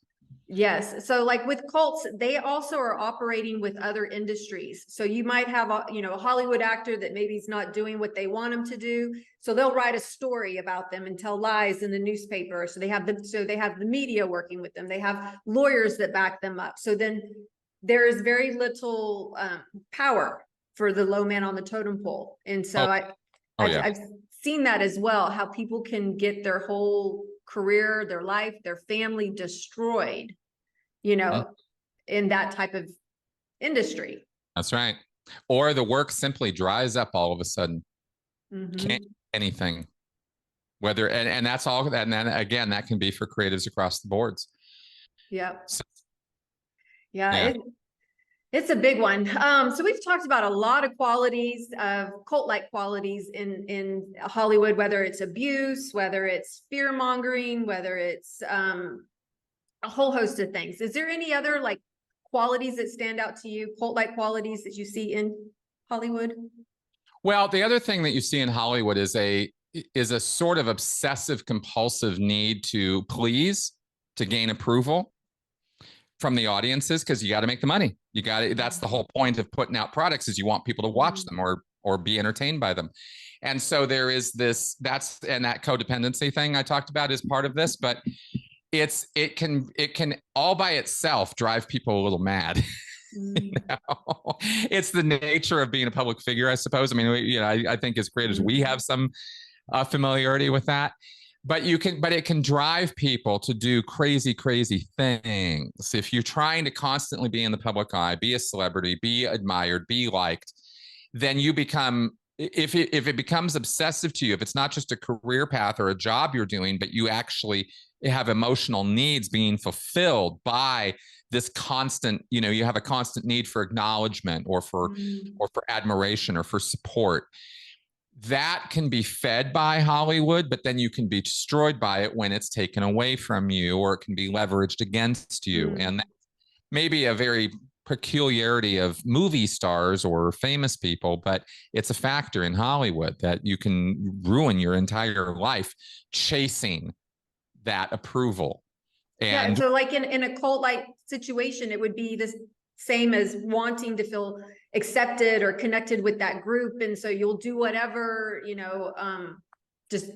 Yes. So like with cults, they also are operating with other industries. So you might have a Hollywood actor that maybe is not doing what they want him to do. So they'll write a story about them and tell lies in the newspaper. So they have the media working with them. They have lawyers that back them up. So then there is very little power for the low man on the totem pole. And so I've seen that as well, how people can get their whole career, their life, their family destroyed, in that type of industry. That's right. Or the work simply dries up all of a sudden. Can't do anything. Whether, and that's all, and then again, that can be for creatives across the boards. Yep. So, it's a big one. So we've talked about a lot of qualities of cult-like qualities in Hollywood, whether it's abuse, whether it's fear mongering, whether it's a whole host of things. Is there any other like qualities that stand out to you, cult-like qualities that you see in Hollywood? Well, the other thing that you see in Hollywood is a sort of obsessive compulsive need to please, to gain approval from the audiences, because you got to make the money. That's the whole point of putting out products, is you want people to watch them or be entertained by them. And so there is that codependency thing I talked about is part of this, but it can all by itself drive people a little mad. It's the nature of being a public figure, I suppose. I mean, I think as creators, we have some familiarity with that. But it can drive people to do crazy things. If you're trying to constantly be in the public eye, be a celebrity, be admired, be liked, then you become, if it becomes obsessive to you, if it's not just a career path or a job you're doing, but you actually have emotional needs being fulfilled by this constant, you have a constant need for acknowledgement or for admiration or for support. That can be fed by Hollywood, but then you can be destroyed by it when it's taken away from you, or it can be leveraged against you. And that's maybe a very peculiarity of movie stars or famous people, but it's a factor in Hollywood that you can ruin your entire life chasing that approval. And so like in a cult-like situation, it would be the same as wanting to feel accepted or connected with that group. And so you'll do whatever, just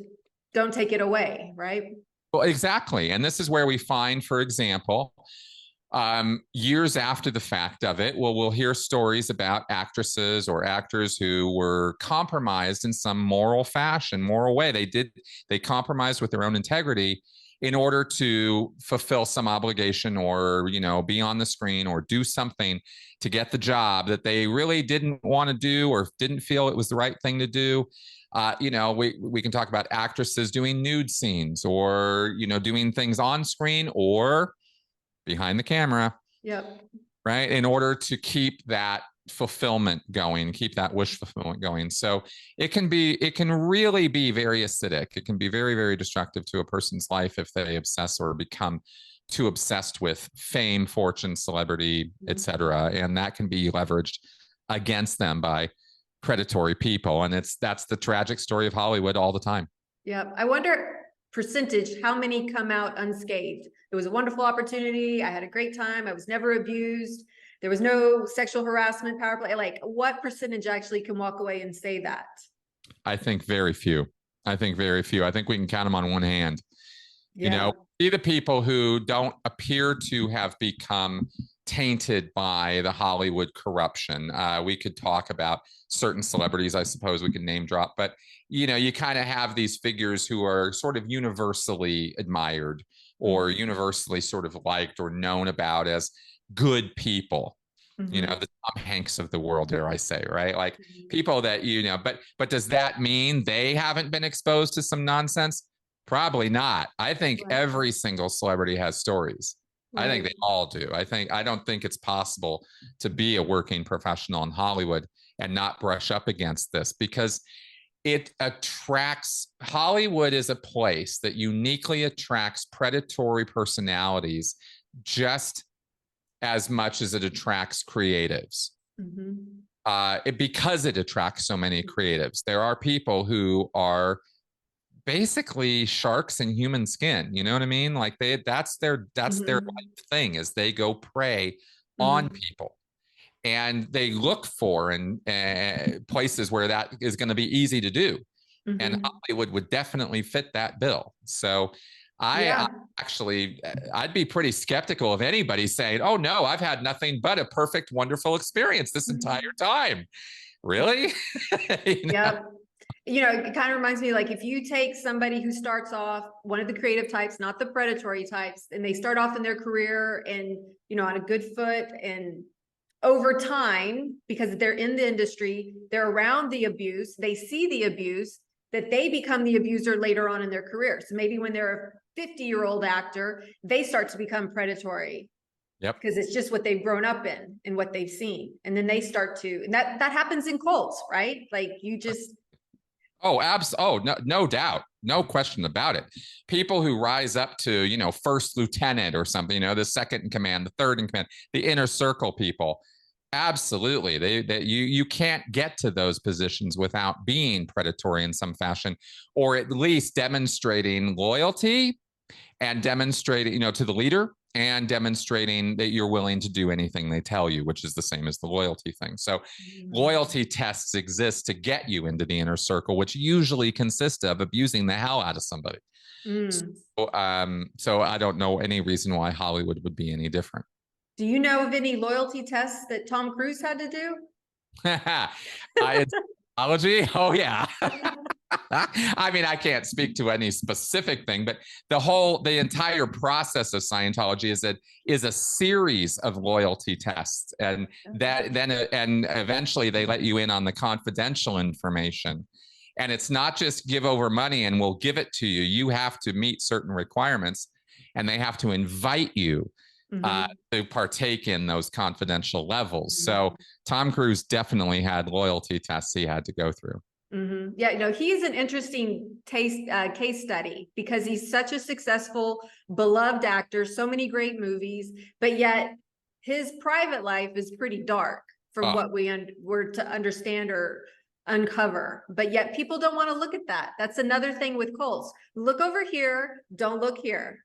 don't take it away. Right. Well, exactly. And this is where we find, for example, years after the fact of it, we'll hear stories about actresses or actors who were compromised in some moral way. They compromised with their own integrity in order to fulfill some obligation or, be on the screen or do something to get the job that they really didn't want to do or didn't feel it was the right thing to do. We can talk about actresses doing nude scenes or, doing things on screen or behind the camera. Yep. Right. In order to keep that fulfillment going, keep that wish fulfillment going. So it can really be very acidic. It can be very, very destructive to a person's life if they obsess or become too obsessed with fame, fortune, celebrity, etc. And that can be leveraged against them by predatory people. And that's the tragic story of Hollywood all the time. Yep. I wonder percentage, how many come out unscathed? It was a wonderful opportunity. I had a great time. I was never abused. There was no sexual harassment, power play. Like, what percentage actually can walk away and say that? I think very few. I think we can count them on one hand. Yeah. See the people who don't appear to have become tainted by the Hollywood corruption. We could talk about certain celebrities, I suppose we can name drop, but you kind of have these figures who are sort of universally admired or universally sort of liked or known about as good people. The Tom Hanks of the world, dare I say, right? Like people that, but does that mean they haven't been exposed to some nonsense? Probably not. I think every single celebrity has stories. I think they all do. I don't think it's possible to be a working professional in Hollywood and not brush up against this because Hollywood is a place that uniquely attracts predatory personalities just as much as it attracts creatives. Because it attracts so many creatives. There are people who are basically sharks in human skin. You know what I mean? Like that's their life thing is they go prey on people. And they look for in places where that is going to be easy to do. And Hollywood would definitely fit that bill. So I'd be pretty skeptical of anybody saying, oh, no, I've had nothing but a perfect, wonderful experience this entire time. Really? Yep. It kind of reminds me, like, if you take somebody who starts off one of the creative types, not the predatory types, and they start off in their career and, on a good foot, and over time, because they're in the industry, they're around the abuse, they see the abuse, that they become the abuser later on in their career. So maybe when they're a 50-year-old actor, they start to become predatory. Yep. Because it's just what they've grown up in and what they've seen. And then they start to, and that happens in cults, right? Like you just. Oh, no doubt. No question about it. People who rise up to, first lieutenant or something, the second in command, the third in command, the inner circle people. Absolutely. You can't get to those positions without being predatory in some fashion, or at least demonstrating loyalty and demonstrating, to the leader and demonstrating that you're willing to do anything they tell you, which is the same as the loyalty thing. So loyalty tests exist to get you into the inner circle, which usually consist of abusing the hell out of somebody. So I don't know any reason why Hollywood would be any different. Do you know of any loyalty tests that Tom Cruise had to do? Scientology? Oh, yeah. I mean, I can't speak to any specific thing, but the entire process of Scientology is a series of loyalty tests, and eventually they let you in on the confidential information. And it's not just give over money and we'll give it to you. You have to meet certain requirements, and they have to invite you to partake in those confidential levels. So Tom Cruise definitely had loyalty tests he had to go through. Yeah, he's an interesting case study because he's such a successful, beloved actor, so many great movies, but yet his private life is pretty dark from what we were to understand or uncover. But yet people don't want to look at that. That's another thing with cults. Look over here, don't look here.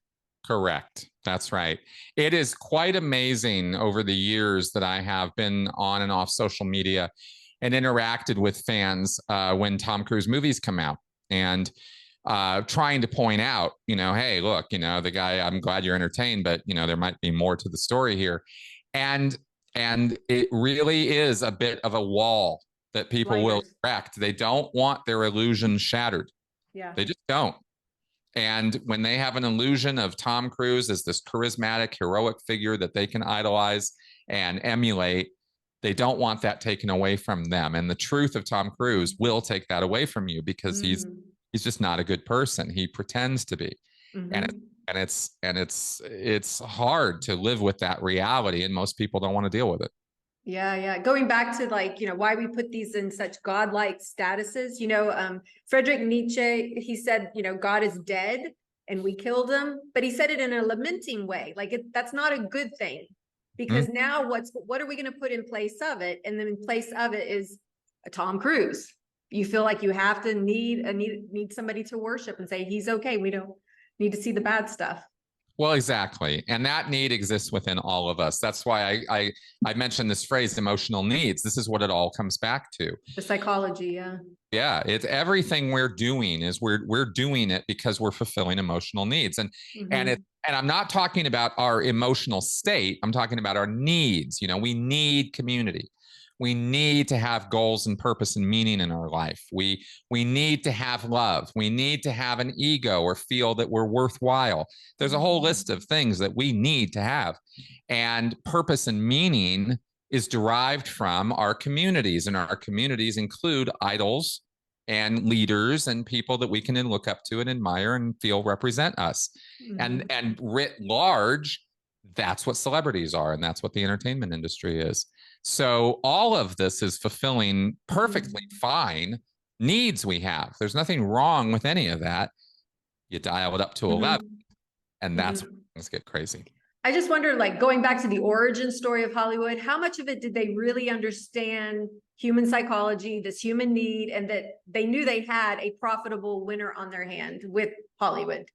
Correct. That's right. It is quite amazing over the years that I have been on and off social media and interacted with fans when Tom Cruise movies come out, and trying to point out, hey, look, the guy, I'm glad you're entertained, but there might be more to the story here. And it really is a bit of a wall that people will erect. They don't want their illusion shattered. Yeah. They just don't. And when they have an illusion of Tom Cruise as this charismatic, heroic figure that they can idolize and emulate, they don't want that taken away from them. And the truth of Tom Cruise will take that away from you, because he's just not a good person. He pretends to be. And it's hard to live with that reality, and most people don't want to deal with it. Yeah. Going back to why we put these in such godlike statuses, Friedrich Nietzsche, he said, God is dead and we killed him, but he said it in a lamenting way. That's not a good thing, because now what are we going to put in place of it? And then in place of it is a Tom Cruise. You feel like you have to need somebody to worship and say, he's okay. We don't need to see the bad stuff. Well, exactly. And that need exists within all of us. That's why I mentioned this phrase, emotional needs. This is what it all comes back to. The psychology, yeah. Yeah, it's everything we're doing is we're doing it because we're fulfilling emotional needs. And I'm not talking about our emotional state. I'm talking about our needs. We need community. We need to have goals and purpose and meaning in our life. We need to have love. We need to have an ego or feel that we're worthwhile. There's a whole list of things that we need to have. And purpose and meaning is derived from our communities. And our communities include idols and leaders and people that we can look up to and admire and feel represent us. And writ large, that's what celebrities are. And that's what the entertainment industry is. So all of this is fulfilling perfectly fine needs we have. There's nothing wrong with any of that. You dial it up to 11, and that's when things get crazy. I just wonder, going back to the origin story of Hollywood, how much of it did they really understand human psychology, this human need, and that they knew they had a profitable winner on their hand with Hollywood?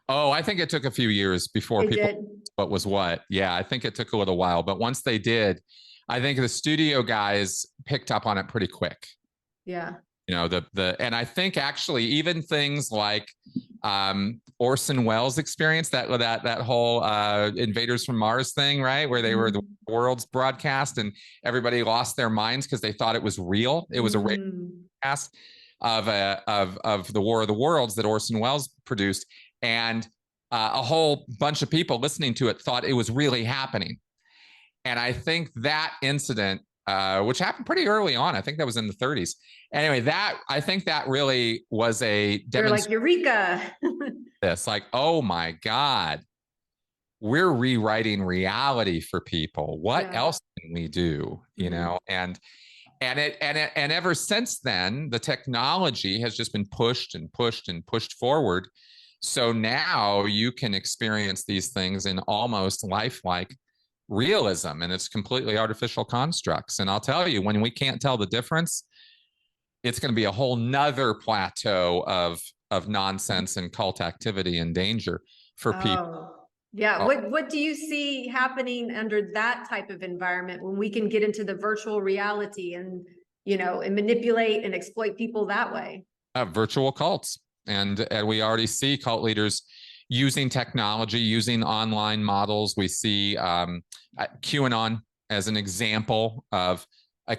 Oh, I think it took a few years before people what was what. Yeah, I think it took a little while, but once they did, I think the studio guys picked up on it pretty quick. Yeah. And I think actually even things like Orson Welles' experience, that whole Invaders from Mars thing, right, where they were the world's broadcast and everybody lost their minds because they thought it was real. It was a broadcast of the War of the Worlds that Orson Welles produced. And a whole bunch of people listening to it thought it was really happening. And I think that incident, which happened pretty early on, I think that was in the 30s. Anyway, I think that really was a demonstration. You're like, Eureka! This, oh my God, we're rewriting reality for people. What else can we do? And ever since then, the technology has just been pushed and pushed and pushed forward. So now you can experience these things in almost lifelike realism, and it's completely artificial constructs. And I'll tell you, when we can't tell the difference, it's going to be a whole nother plateau of nonsense and cult activity and danger for people. Yeah. What do you see happening under that type of environment when we can get into the virtual reality and manipulate and exploit people that way? Virtual cults. And we already see cult leaders using technology, using online models. We see QAnon as an example of a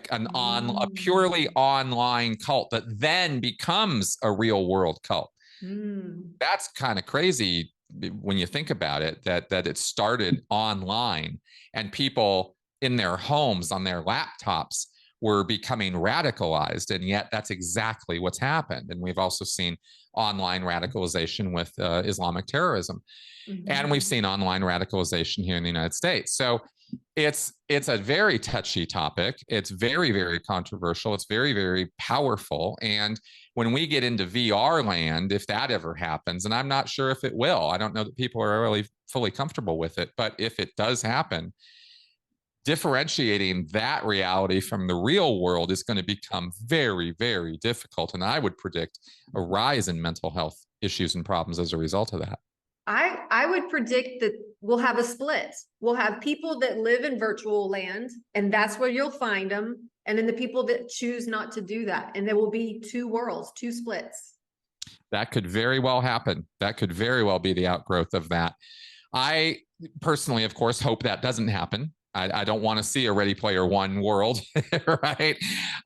purely online cult that then becomes a real world cult. That's kind of crazy when you think about it, that it started online and people in their homes on their laptops were becoming radicalized. And yet that's exactly what's happened. And we've also seen online radicalization with Islamic terrorism. And we've seen online radicalization here in the United States. So it's a very touchy topic. It's very, very controversial. It's very, very powerful. And when we get into VR land, if that ever happens, and I'm not sure if it will, I don't know that people are really fully comfortable with it, but if it does happen, differentiating that reality from the real world is going to become very, very difficult. And I would predict a rise in mental health issues and problems as a result of that. I would predict that we'll have a split. We'll have people that live in virtual land, and that's where you'll find them. And then the people that choose not to do that. And there will be two worlds, two splits. That could very well happen. That could very well be the outgrowth of that. I personally, of course, hope that doesn't happen. I don't want to see a Ready Player One world, right?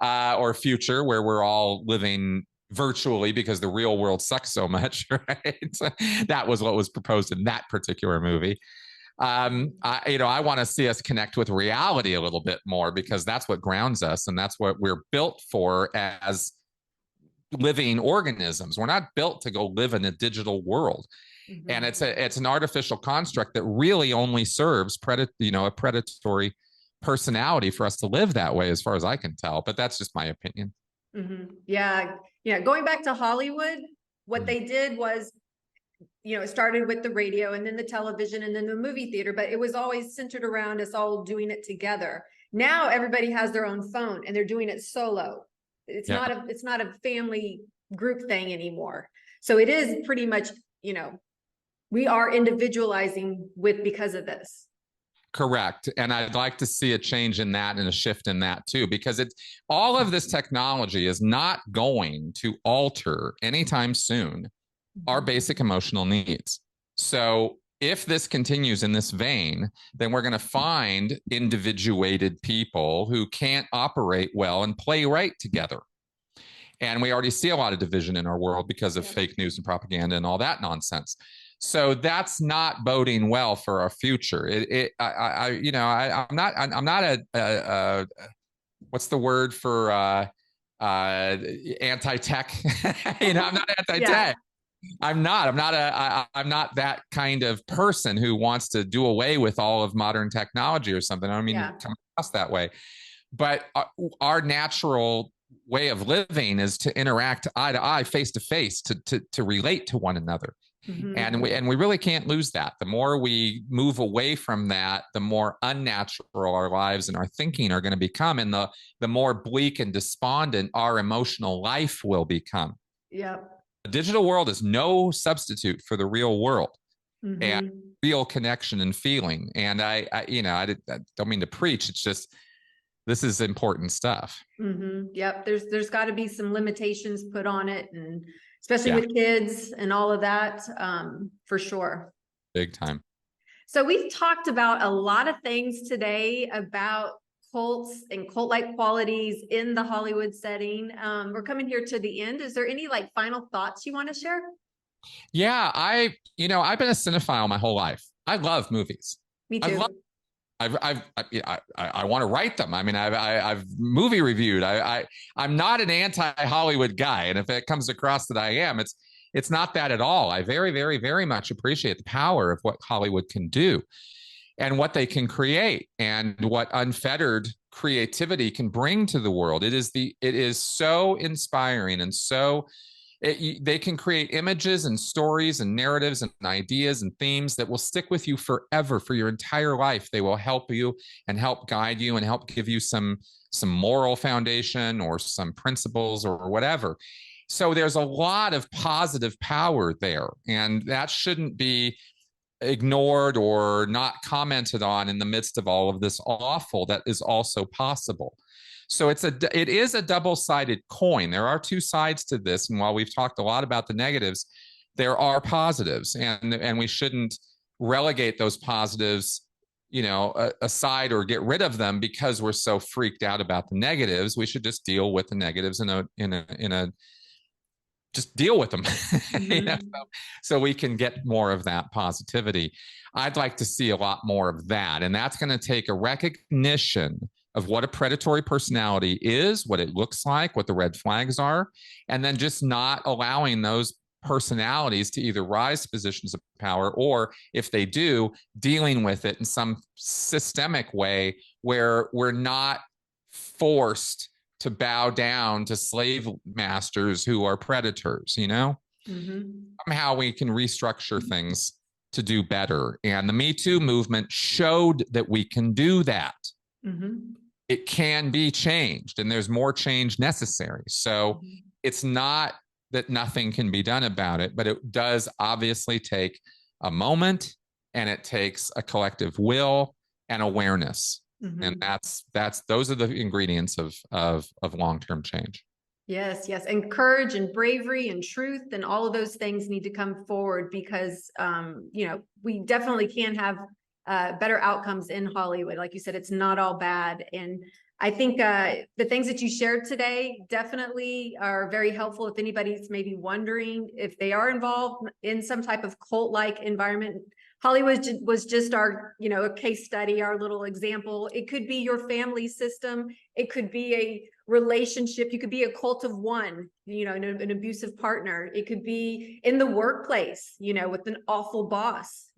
Or future where we're all living virtually because the real world sucks so much, right? That was what was proposed in that particular movie. I want to see us connect with reality a little bit more because that's what grounds us and that's what we're built for as living organisms. We're not built to go live in a digital world. Mm-hmm. And it's an artificial construct that really only serves a predatory personality for us to live that way, as far as I can tell. But that's just my opinion. Mm-hmm. Yeah. Going back to Hollywood, what they did was, it started with the radio and then the television and then the movie theater, but it was always centered around us all doing it together. Now everybody has their own phone and they're doing it solo. It's not a family group thing anymore. So it is pretty much, we are individualizing because of this. Correct. And I'd like to see a change in that and a shift in that too, because all of this technology is not going to alter anytime soon our basic emotional needs. So if this continues in this vein, then we're going to find individuated people who can't operate well and play right together. And we already see a lot of division in our world because of fake news and propaganda and all that nonsense. So that's not boding well for our future. I'm not a what's the word for anti-tech? I'm not anti-tech. Yeah. I'm not that kind of person who wants to do away with all of modern technology or something. I don't mean to come across that way, but our natural way of living is to interact eye to eye, face to face, to relate to one another. Mm-hmm. And we really can't lose that. The more we move away from that, the more unnatural our lives and our thinking are going to become, and the more bleak and despondent our emotional life will become. Yeah. The digital world is no substitute for the real world. Mm-hmm. And real connection and feeling. And I don't mean to preach. It's just, this is important stuff. Mm-hmm. Yep. There's got to be some limitations put on it, and especially with kids and all of that, for sure. Big time. So we've talked about a lot of things today about cults and cult-like qualities in the Hollywood setting. We're coming here to the end. Is there any final thoughts you want to share? Yeah, I've been a cinephile my whole life. I love movies. Me too. I want to write them. I mean, I've movie reviewed. I'm not an anti-Hollywood guy, and if it comes across that I am, it's not that at all. I very, very, very much appreciate the power of what Hollywood can do and what they can create and what unfettered creativity can bring to the world. It is so inspiring and so. They can create images and stories and narratives and ideas and themes that will stick with you forever, for your entire life. They will help you and help guide you and help give you some moral foundation or some principles or whatever. So there's a lot of positive power there, and that shouldn't be ignored or not commented on in the midst of all of this awful that is also possible. So it is a double-sided coin. There are two sides to this. And while we've talked a lot about the negatives, there are positives, and we shouldn't relegate those positives, aside or get rid of them because we're so freaked out about the negatives. We should just deal with the negatives just deal with them, mm-hmm. So we can get more of that positivity. I'd like to see a lot more of that. And that's going to take a recognition of what a predatory personality is, what it looks like, what the red flags are, and then just not allowing those personalities to either rise to positions of power, or if they do, dealing with it in some systemic way where we're not forced to bow down to slave masters who are predators, Mm-hmm. Somehow we can restructure things to do better. And the Me Too movement showed that we can do that. Mm-hmm. It can be changed, and there's more change necessary. So it's not that nothing can be done about it, but it does obviously take a moment, and it takes a collective will and awareness. And those are the ingredients of long-term change. Yes, yes. And courage and bravery and truth and all of those things need to come forward because, we definitely can have better outcomes in Hollywood. Like you said, it's not all bad. And I think the things that you shared today definitely are very helpful if anybody's maybe wondering if they are involved in some type of cult-like environment. Hollywood was just our, a case study, our little example. It could be your family system. It could be a relationship. You could be a cult of one, an abusive partner. It could be in the workplace, with an awful boss,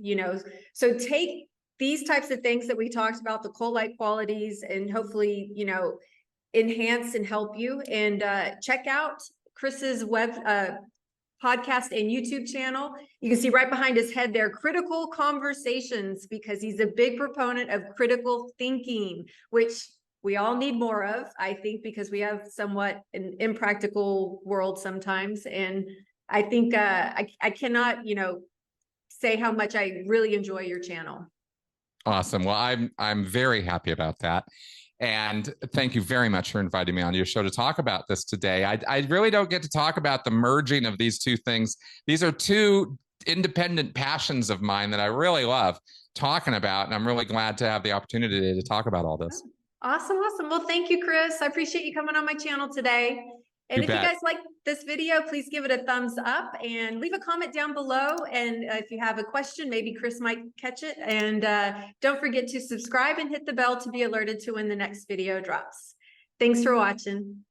So take these types of things that we talked about, the cult-like qualities, and hopefully, enhance and help you. And check out Chris's web podcast and YouTube channel. You can see right behind his head there, Critical Conversations, because he's a big proponent of critical thinking, which we all need more of, I think, because we have somewhat an impractical world sometimes. And I think I cannot, say how much I really enjoy your channel. Awesome. Well, I'm very happy about that. And thank you very much for inviting me on your show to talk about this today. I really don't get to talk about the merging of these two things. These are two independent passions of mine that I really love talking about. And I'm really glad to have the opportunity to talk about all this. Awesome. Awesome. Well, thank you, Chris. I appreciate you coming on my channel today. And if you guys like this video, please give it a thumbs up and leave a comment down below. And if you have a question, maybe Chris might catch it. And don't forget to subscribe and hit the bell to be alerted to when the next video drops. Thanks for watching.